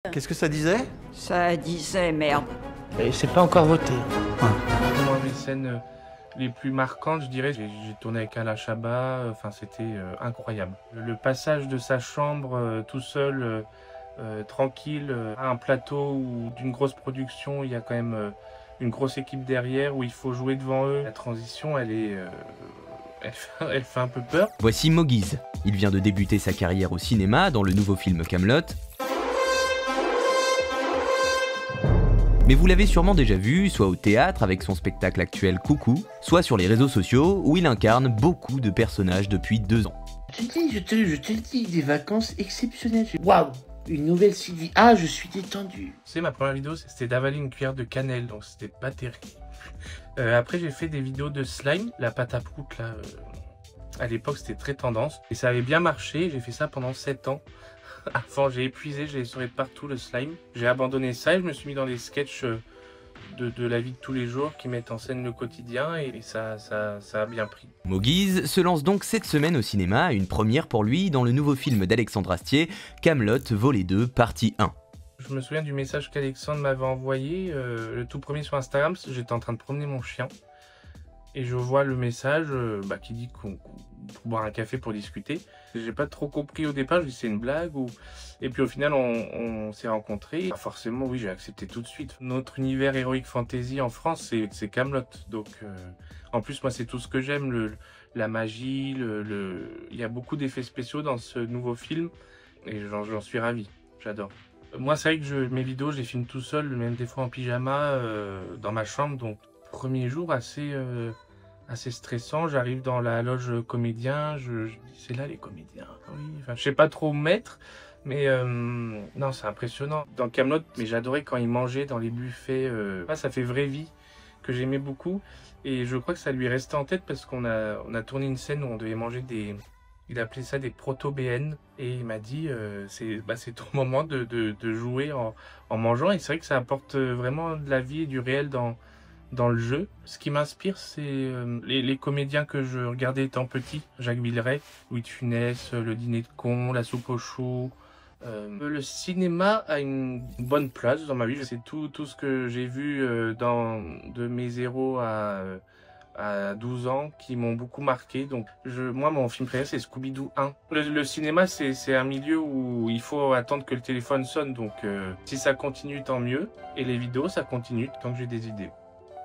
Qu'est-ce que ça disait? Ça disait merde. Et c'est pas encore voté. Moi, mes scènes les plus marquantes, je dirais, j'ai tourné avec Alain Chabat, enfin c'était incroyable. Le passage de sa chambre tout seul, tranquille, à un plateau ou d'une grosse production, il y a quand même une grosse équipe derrière où il faut jouer devant eux. La transition, elle est... elle fait un peu peur. Voici Moguise. Il vient de débuter sa carrière au cinéma dans le nouveau film Kaamelott. Mais vous l'avez sûrement déjà vu, soit au théâtre avec son spectacle actuel Coucou, soit sur les réseaux sociaux où il incarne beaucoup de personnages depuis 2 ans. Je te dis, des vacances exceptionnelles. Waouh, une nouvelle Sylvie. Ah, je suis détendu. C'est ma première vidéo, c'était d'avaler une cuillère de cannelle, donc c'était pas terrible. Après, j'ai fait des vidéos de slime, la pâte à prout là. À l'époque, c'était très tendance et ça avait bien marché. J'ai fait ça pendant 7 ans. Avant, j'ai épuisé, j'ai essoré de partout le slime. J'ai abandonné ça et je me suis mis dans des sketchs de la vie de tous les jours qui mettent en scène le quotidien et ça a bien pris. Moguise se lance donc cette semaine au cinéma, une première pour lui dans le nouveau film d'Alexandre Astier, Kaamelott Volet 2, partie 1. Je me souviens du message qu'Alexandre m'avait envoyé, le tout premier sur Instagram, parce que j'étais en train de promener mon chien. Et je vois le message qui dit qu'on pour boire un café pour discuter. J'ai pas trop compris au départ, je dis c'est une blague ou... Et puis au final on s'est rencontrés. Forcément oui, j'ai accepté tout de suite. Notre univers héroïque fantasy en France c'est Kaamelott. Donc en plus moi c'est tout ce que j'aime, la magie, il y a beaucoup d'effets spéciaux dans ce nouveau film et j'en suis ravi, j'adore. Moi c'est vrai que mes vidéos je les filme tout seul, même des fois en pyjama dans ma chambre, donc premier jour assez stressant. J'arrive dans la loge comédien, je dis c'est là les comédiens. Oui, enfin je sais pas trop où mettre, mais non c'est impressionnant. Dans Kaamelott, mais j'adorais quand il mangeait dans les buffets. Ça fait vraie vie que j'aimais beaucoup et je crois que ça lui est resté en tête parce qu'on a tourné une scène où on devait manger des... Il appelait ça des proto-BN et il m'a dit c'est ton moment de jouer en mangeant et c'est vrai que ça apporte vraiment de la vie et du réel dans le jeu. Ce qui m'inspire, c'est les comédiens que je regardais étant petit. Jacques Villeray, Louis de Funès, Le Dîner de Con, La Soupe aux choux. Le cinéma a une bonne place dans ma vie. C'est tout ce que j'ai vu de mes 0 à 12 ans qui m'ont beaucoup marqué. Donc moi, mon film préféré, c'est Scooby-Doo 1. Le cinéma, c'est un milieu où il faut attendre que le téléphone sonne. Donc si ça continue, tant mieux. Et les vidéos, ça continue tant que j'ai des idées.